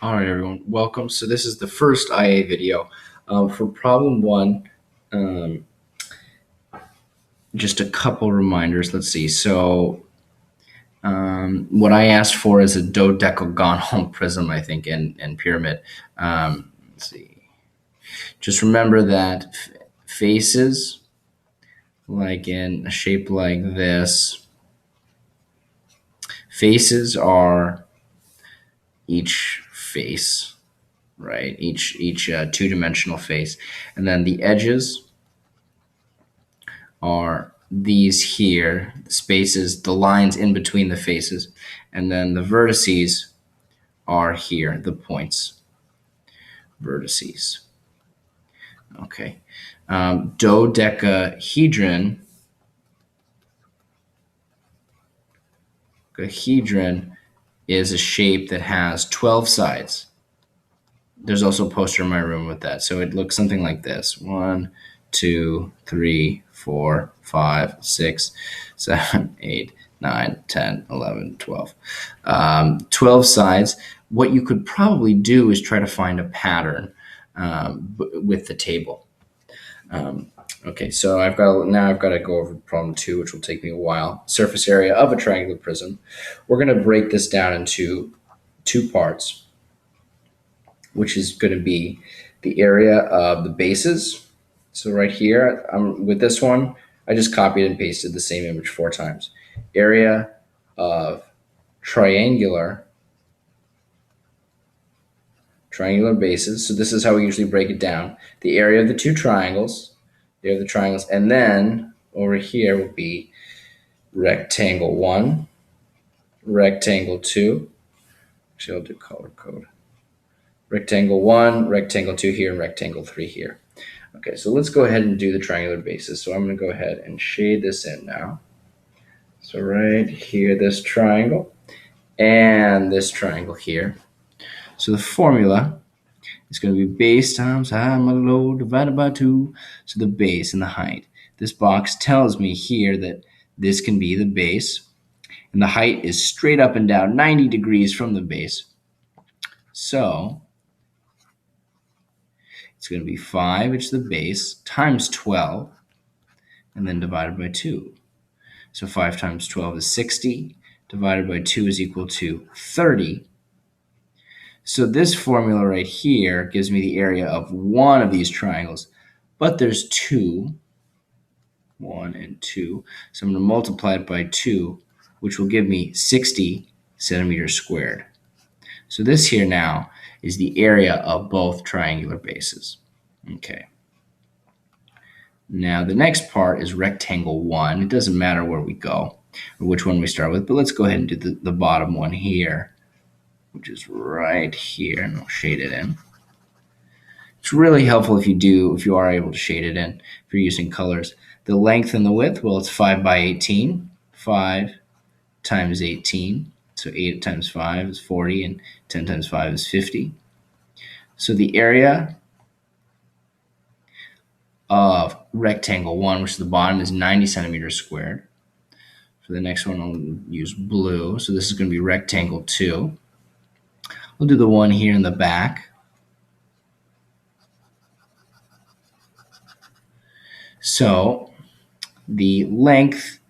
All right, everyone, welcome. So this is the first IA video. For problem one, um, just a couple reminders. Let's see. So what I asked for is a dodecagonal prism, I think, and pyramid. Let's see. Just remember that faces, like in a shape like this, faces are each face, right? Each two-dimensional face, and then the edges are these here, the spaces, the lines in between the faces, and then the vertices are here, the points, vertices. Okay. Dodecahedron, dodecahedron is a shape that has 12 sides. There's also a poster in my room with that. So it looks something like this. 1, 2, 3, 4, 5, 6, 7, 8, 9, 10, 11, 12. 12 sides. What you could probably do is try to find a pattern with the table. Okay, so I've got to go over problem two, which will take me a while. Surface area of a triangular prism. We're going to break this down into two parts, which is going to be the area of the bases. So right here, with this one, I just copied and pasted the same image 4 times. Area of triangular bases. So this is how we usually break it down. The area of the two triangles, and then over here will be rectangle 1, rectangle 2. Actually, I'll do color code. Rectangle 1, rectangle 2 here, and rectangle 3 here. Okay, so let's go ahead and do the triangular bases. So I'm going to go ahead and shade this in now. So right here, this triangle, and this triangle here. So the formula is going to be base times height minus low divided by 2. So the base and the height. This box tells me here that this can be the base, and the height is straight up and down 90 degrees from the base. So it's going to be 5, which is the base, times 12, and then divided by 2. So 5 times 12 is 60, divided by 2 is equal to 30. So this formula right here gives me the area of one of these triangles, but there's two, 1 and 2. So I'm going to multiply it by 2, which will give me 60 centimeters squared. So this here now is the area of both triangular bases. Okay. Now the next part is rectangle 1. It doesn't matter where we go or which one we start with, but let's go ahead and do the bottom one here, which is right here, and I'll shade it in. It's really helpful if you are able to shade it in, if you're using colors. The length and the width, well, it's 5 by 18. 5 times 18. So 8 times 5 is 40, and 10 times 5 is 50. So the area of rectangle 1, which is the bottom, is 90 centimeters squared. For the next one, I'll use blue. So this is going to be rectangle 2. We'll do the one here in the back. So the length,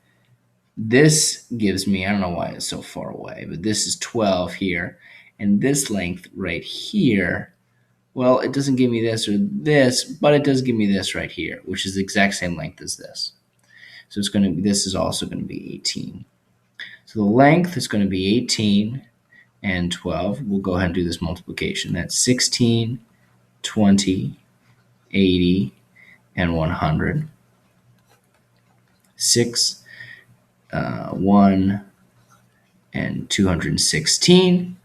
this gives me, I don't know why it's so far away, but this is 12 here. And this length right here, well, it doesn't give me this or this, but it does give me this right here, which is the exact same length as this. So this is also going to be 18. So the length is going to be 18 and 12. We'll go ahead and do this multiplication. That's 16, 20, 80, and 100. 6, 1, and 216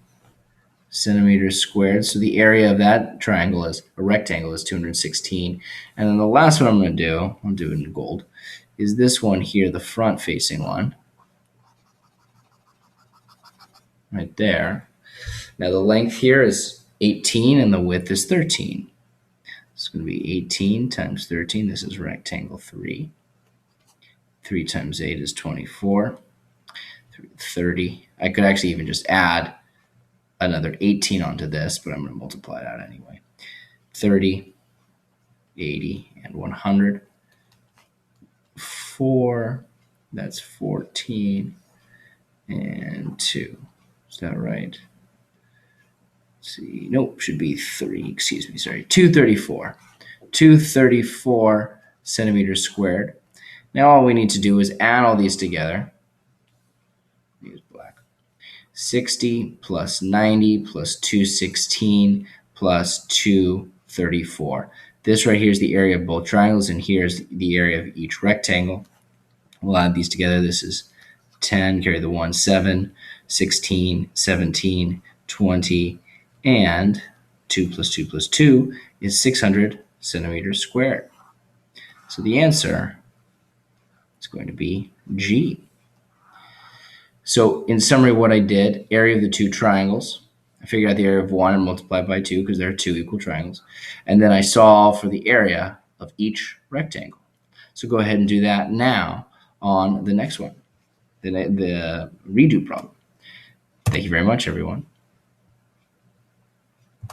centimeters squared. So the area of that triangle is a rectangle is 216. And then the last one I'm going to do, I'll do it in gold, is this one here, the front facing one. Right there. Now the length here is 18 and the width is 13. It's going to be 18 times 13. This is rectangle 3. 3 times 8 is 24. 30. I could actually even just add another 18 onto this, but I'm going to multiply it out anyway. 30, 80, and 100. 4, that's 14, and 2. Is that right? Let's see. Nope, should be 3. Excuse me, sorry. 234. 234 centimeters squared. Now all we need to do is add all these together. Use black. 60 plus 90 plus 216 plus 234. This right here is the area of both triangles, and here's the area of each rectangle. We'll add these together. This is 10, carry the 1, 7, 16, 17, 20, and 2 plus 2 plus 2 is 600 centimeters squared. So the answer is going to be G. So in summary, what I did, area of the two triangles, I figured out the area of one and multiplied by 2 because there are two equal triangles. And then I solved for the area of each rectangle. So go ahead and do that now on the next one, the redo problem. Thank you very much, everyone.